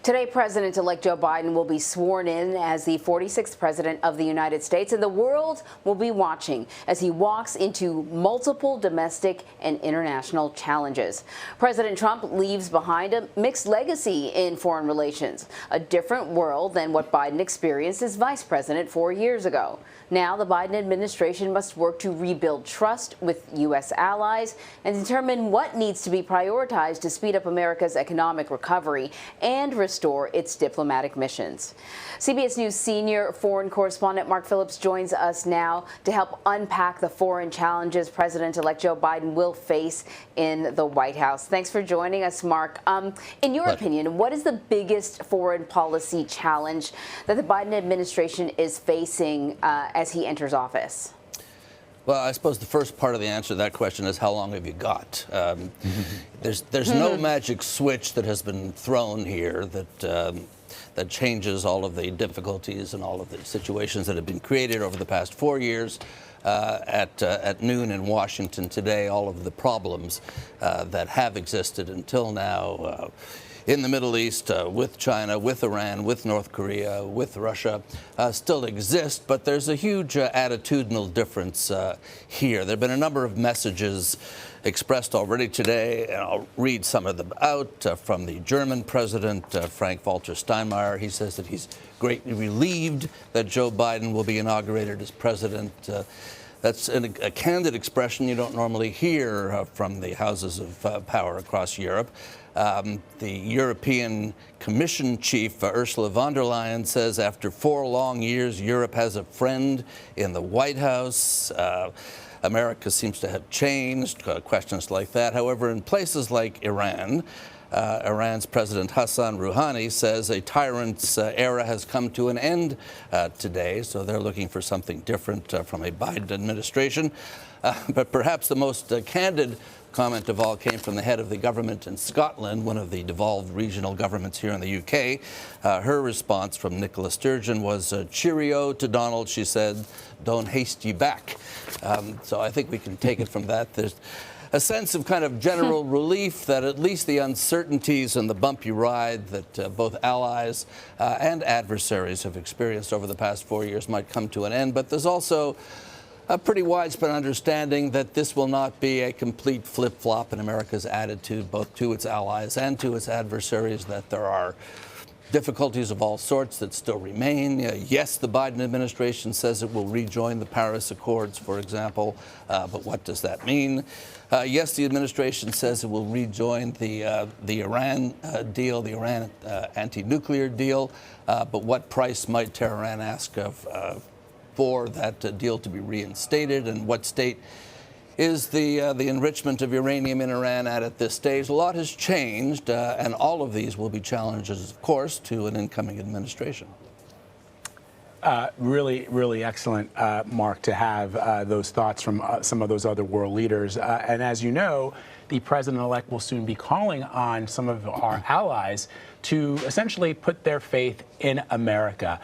Today, President-elect Joe Biden will be sworn in as the 46th President of the United States, and the world will be watching as he walks into multiple domestic and international challenges. President Trump leaves behind a mixed legacy in foreign relations, a different world than what Biden experienced as vice president 4 years ago. Now, the Biden administration must work to rebuild trust with U.S. allies and determine what needs to be prioritized to speed up America's economic recovery and restore its diplomatic missions. CBS News senior foreign correspondent Mark Phillips joins us now to help unpack the foreign challenges President-elect Joe Biden will face in the White House. Thanks for joining us, Mark. In your opinion, what is the biggest foreign policy challenge that the Biden administration is facing as he enters office? Well, I suppose the first part of the answer to that question is how long have you got? There's no magic switch that has been thrown here that changes all of the difficulties and all of the situations that have been created over the past 4 years. At noon in Washington today, all of the problems that have existed until now in the Middle East, with China, with Iran, with North Korea, with Russia, still exist, but there's a huge attitudinal difference here. There have been a number of messages expressed already today, and I'll read some of them out from the German president, Frank-Walter Steinmeier. He says that he's greatly relieved that Joe Biden will be inaugurated as president. That's a candid expression you don't normally hear from the houses of power across Europe. The European Commission chief, Ursula von der Leyen, says after 4 long years, Europe has a friend in the White House. America seems to have changed, questions like that. However, in places like Iran, Iran's President Hassan Rouhani says a tyrant's era has come to an end today, so they're looking for something different from a Biden administration. But perhaps the most candid comment of all came from the head of the government in Scotland, one of the devolved regional governments here in the UK. Her response from Nicola Sturgeon was cheerio to Donald. She said, "Don't haste ye back." So I think we can take it from that. There's a sense of kind of general relief that at least the uncertainties and the bumpy ride that both allies and adversaries have experienced over the past 4 years might come to an end. But there's also a pretty widespread understanding that this will not be a complete flip-flop in America's attitude, both to its allies and to its adversaries, that there are difficulties of all sorts that still remain. Yes, the Biden administration says it will rejoin the Paris Accords, for example, but what does that mean? Yes, the administration says it will rejoin the Iran deal, the Iran anti-nuclear deal, but what price might Tehran ask for that deal to be reinstated, and what state is the enrichment of uranium in Iran at this stage? A lot has changed, and all of these will be challenges, of course, to an incoming administration. Really excellent, Mark, to have those thoughts from some of those other world leaders. And as you know, the president-elect will soon be calling on some of our allies to essentially put their faith in America.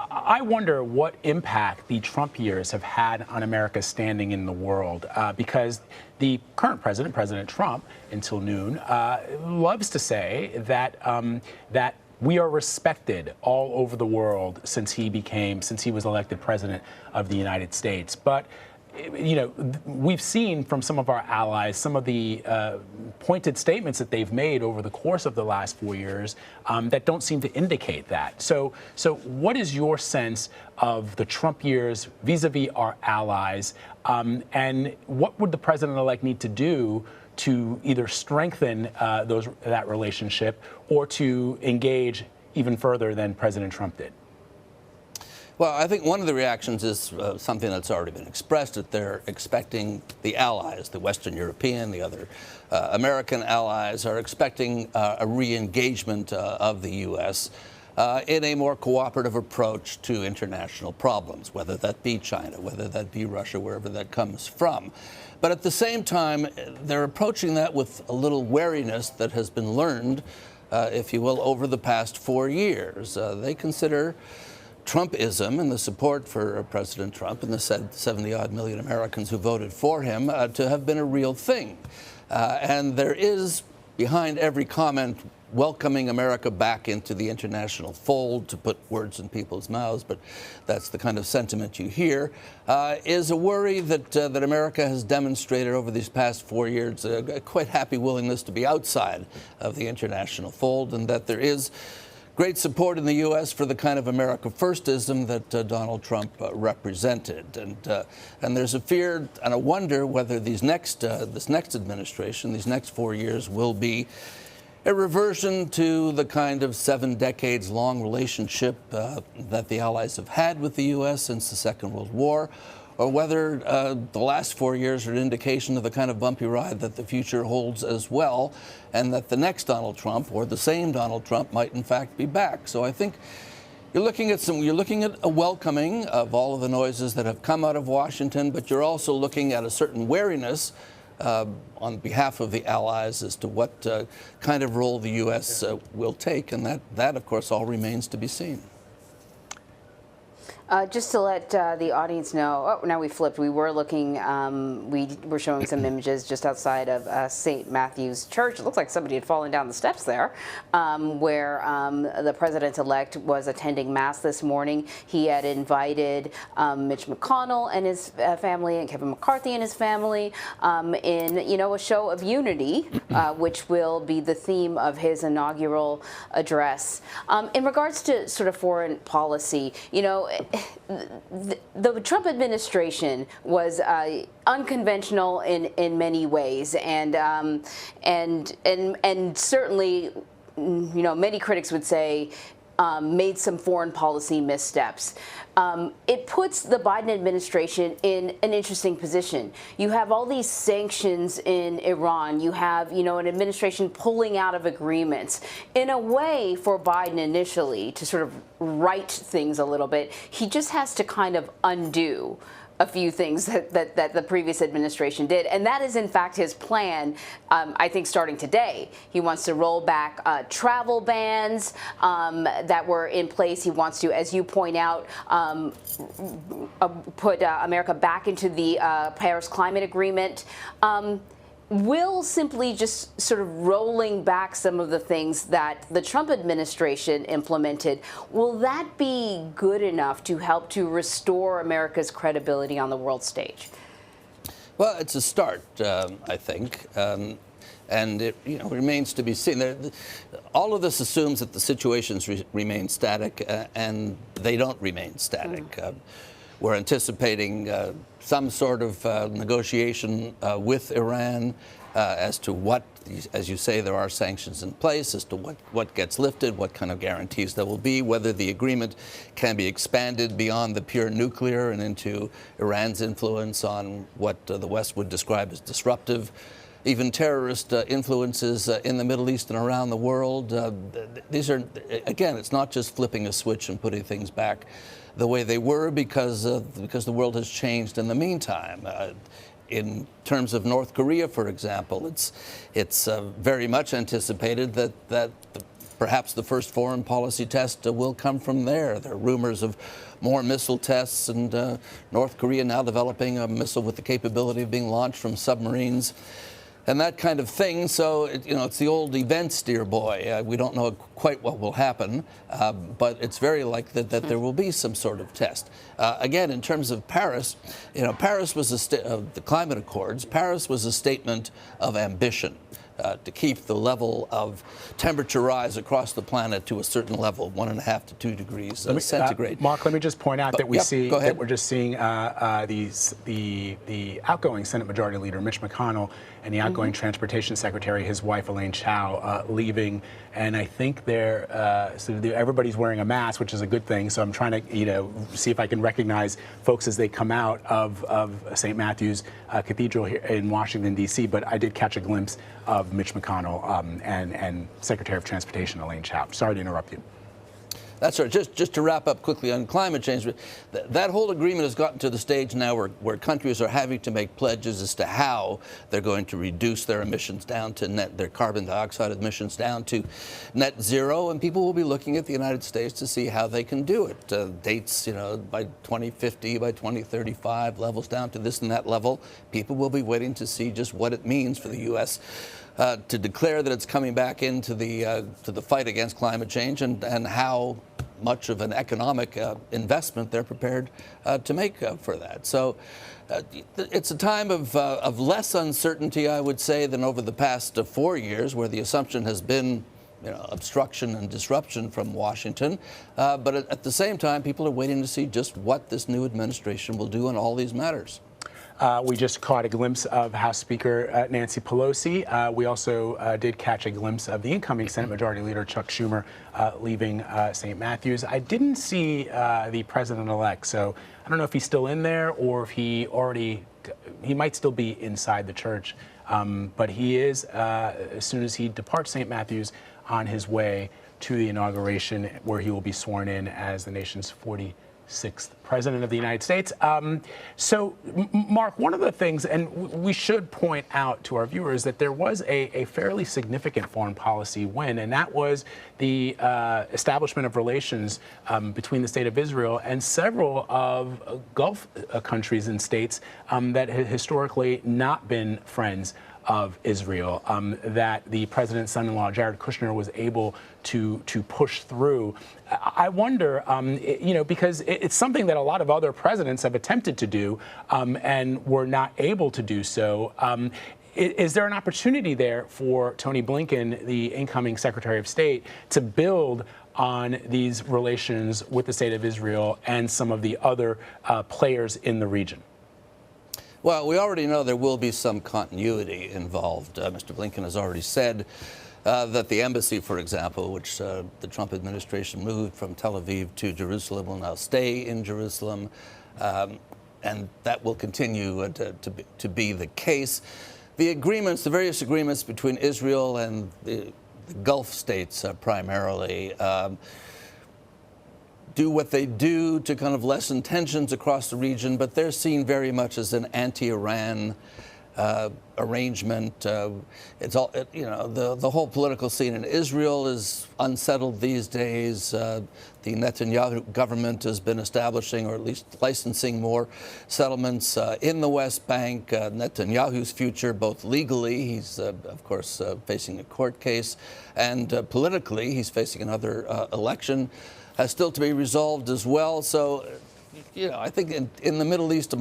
I wonder what impact the Trump years have had on America's standing in the world, because the current president, President Trump, until noon, loves to say that that we are respected all over the world since he was elected president of the United States. But you know, we've seen from some of our allies some of the pointed statements that they've made over the course of the last 4 years that don't seem to indicate that. So what is your sense of the Trump years vis-a-vis our allies, and what would the president-elect need to do to either strengthen that relationship or to engage even further than President Trump did? Well, I think one of the reactions is something that's already been expressed, that they're expecting the allies, the Western European, the other American allies, are expecting a re-engagement of the U.S. In a more cooperative approach to international problems, whether that be China, whether that be Russia, wherever that comes from. But at the same time, they're approaching that with a little wariness that has been learned, if you will, over the past 4 years. They consider Trumpism and the support for President Trump and the 70-odd million Americans who voted for him to have been a real thing. And there is behind every comment welcoming America back into the international fold, to put words in people's mouths, but that's the kind of sentiment you hear, is a worry that America has demonstrated over these past 4 years a quite happy willingness to be outside of the international fold, and that there is great support in the U.S. for the kind of America Firstism that Donald Trump represented, and there's a fear and a wonder whether this next administration, these next 4 years, will be a reversion to the kind of 7 decades long relationship that the Allies have had with the U.S. since the Second World War, or whether the last 4 years are an indication of the kind of bumpy ride that the future holds as well, and that the next Donald Trump, or the same Donald Trump, might in fact be back. So I think you're looking at a welcoming of all of the noises that have come out of Washington, but you're also looking at a certain wariness on behalf of the Allies as to what kind of role the U.S. will take, and that, of course, all remains to be seen. Just to let the audience know, now we flipped. We were looking, we were showing some images just outside of St. Matthew's Church. It looks like somebody had fallen down the steps there, where the president-elect was attending Mass this morning. He had invited Mitch McConnell and his family, and Kevin McCarthy and his family, in, a show of unity, which will be the theme of his inaugural address. In regards to sort of foreign policy, the Trump administration was unconventional in many ways, and certainly, many critics would say made some foreign policy missteps. It puts the Biden administration in an interesting position. You have all these sanctions in Iran. You have, an administration pulling out of agreements. In a way, for Biden initially to sort of right things a little bit, he just has to kind of undo a few things that the previous administration did. And that is, in fact, his plan, I think, starting today. He wants to roll back travel bans that were in place. He wants to, as you point out, put America back into the Paris Climate Agreement. Will simply just sort of rolling back some of the things that the Trump administration implemented, will that be good enough to help to restore America's credibility on the world stage? Well, it's a start, I think. And it remains to be seen. All of this assumes that the situations remain static, and they don't remain static. We're anticipating some sort of negotiation with Iran as to what, as you say, there are sanctions in place, as to what gets lifted, what kind of guarantees there will be, whether the agreement can be expanded beyond the pure nuclear and into Iran's influence on what the West would describe as disruptive, even terrorist influences in the Middle East and around the world. These are, again, it's not just flipping a switch and putting things back the way they were, because the world has changed in the meantime. In terms of North Korea, for example, it's very much anticipated that perhaps the first foreign policy test will come from there. There are rumors of more missile tests, and North Korea now developing a missile with the capability of being launched from submarines, and that kind of thing. So, it's the old event steer boy. We don't know quite what will happen, but it's very likely that there will be some sort of test. Again, in terms of Paris, Paris was the climate accords. Paris was a statement of ambition. To keep the level of temperature rise across the planet to a certain level, 1.5 to 2 degrees centigrade. Mark, let me just point out that we're just seeing the outgoing Senate Majority Leader Mitch McConnell and the outgoing Transportation Secretary, his wife Elaine Chao, leaving, and I think everybody's wearing a mask, which is a good thing. So I'm trying to see if I can recognize folks as they come out of St. Matthew's Cathedral here in Washington D.C. But I did catch a glimpse of Mitch McConnell and Secretary of Transportation Elaine Chao. Sorry to interrupt you. That's right. Just to wrap up quickly on climate change, that whole agreement has gotten to the stage now where countries are having to make pledges as to how they're going to reduce their emissions down to their carbon dioxide emissions down to net zero, and people will be looking at the United States to see how they can do it. Dates, by 2050, by 2035, levels down to this and that level. People will be waiting to see just what it means for the U.S. to declare that it's coming back into the fight against climate change, and how much of an economic investment they're prepared to make for that. So it's a time of less uncertainty, I would say, than over the past 4 years, where the assumption has been obstruction and disruption from Washington. But at the same time, people are waiting to see just what this new administration will do on all these matters. We just caught a glimpse of House Speaker Nancy Pelosi. We also did catch a glimpse of the incoming Senate Majority Leader Chuck Schumer leaving St. Matthews. I didn't see the president-elect, so I don't know if he's still in there or if he might still be inside the church. But he is, as soon as he departs St. Matthews, on his way to the inauguration, where he will be sworn in as the nation's 46th President of the United States. So, Mark, one of the things, and we should point out to our viewers, that there was a fairly significant foreign policy win, and that was the establishment of relations between the State of Israel and several of Gulf countries and states that had historically not been friends of Israel, that the president's son-in-law, Jared Kushner, was able to push through. I wonder, because it's something that a lot of other presidents have attempted to do and were not able to do so. Is there an opportunity there for Tony Blinken, the incoming Secretary of State, to build on these relations with the State of Israel and some of the other players in the region? Well, we already know there will be some continuity involved. Mr. Blinken has already said that the embassy, for example, which the Trump administration moved from Tel Aviv to Jerusalem, will now stay in Jerusalem, and that will continue to be the case. The various agreements between Israel and the Gulf states primarily, do what they do to kind of lessen tensions across the region, but they're seen very much as an anti-Iran arrangement. It's all, the whole political scene in Israel is unsettled these days. The Netanyahu government has been establishing, or at least licensing, more settlements in the West Bank. Netanyahu's future, both legally, he's of course facing a court case, and politically, he's facing another election, has still to be resolved as well. So, I think in the Middle East,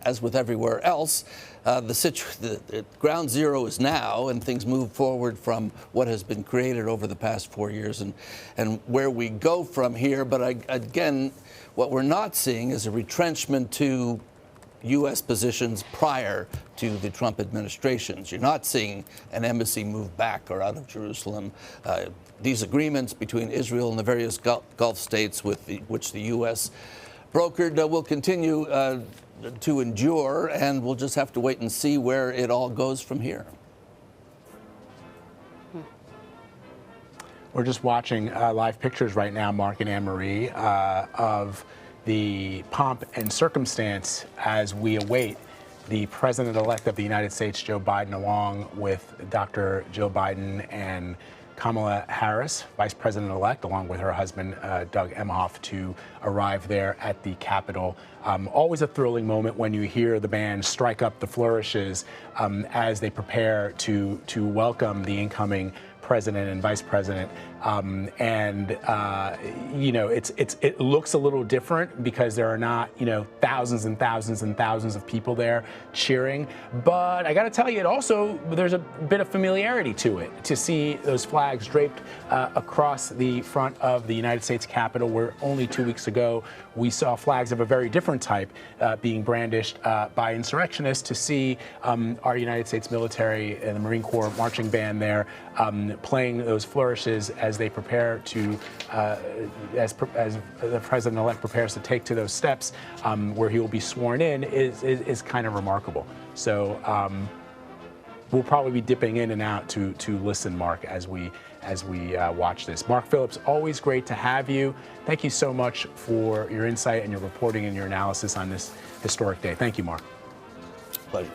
as with everywhere else, the ground zero is now, and things move forward from what has been created over the past 4 years, and where we go from here. But again, what we're not seeing is a retrenchment to U.S. positions prior to the Trump administrations. You're not seeing an embassy move back or out of Jerusalem. These agreements between Israel and the various Gulf states which the U.S. brokered will continue to endure, and we'll just have to wait and see where it all goes from here. We're just watching live pictures right now, Mark and Anne-Marie, of the pomp and circumstance as we await the President-elect of the United States, Joe Biden, along with Dr. Jill Biden and Kamala Harris, Vice President-elect, along with her husband, Doug Emhoff, to arrive there at the Capitol. Always a thrilling moment when you hear the band strike up the flourishes as they prepare to welcome the incoming president and vice president. It looks a little different because there are not, thousands and thousands and thousands of people there cheering. But I got to tell you, there's a bit of familiarity to it, to see those flags draped across the front of the United States Capitol, where only 2 weeks ago we saw flags of a very different type being brandished by insurrectionists, to see our United States military and the Marine Corps marching band there playing those flourishes as they prepare to, as the president-elect prepares to take to those steps where he will be sworn in, is kind of remarkable. So we'll probably be dipping in and out to listen, Mark, as we watch this. Mark Phillips, always great to have you. Thank you so much for your insight and your reporting and your analysis on this historic day. Thank you, Mark. Pleasure.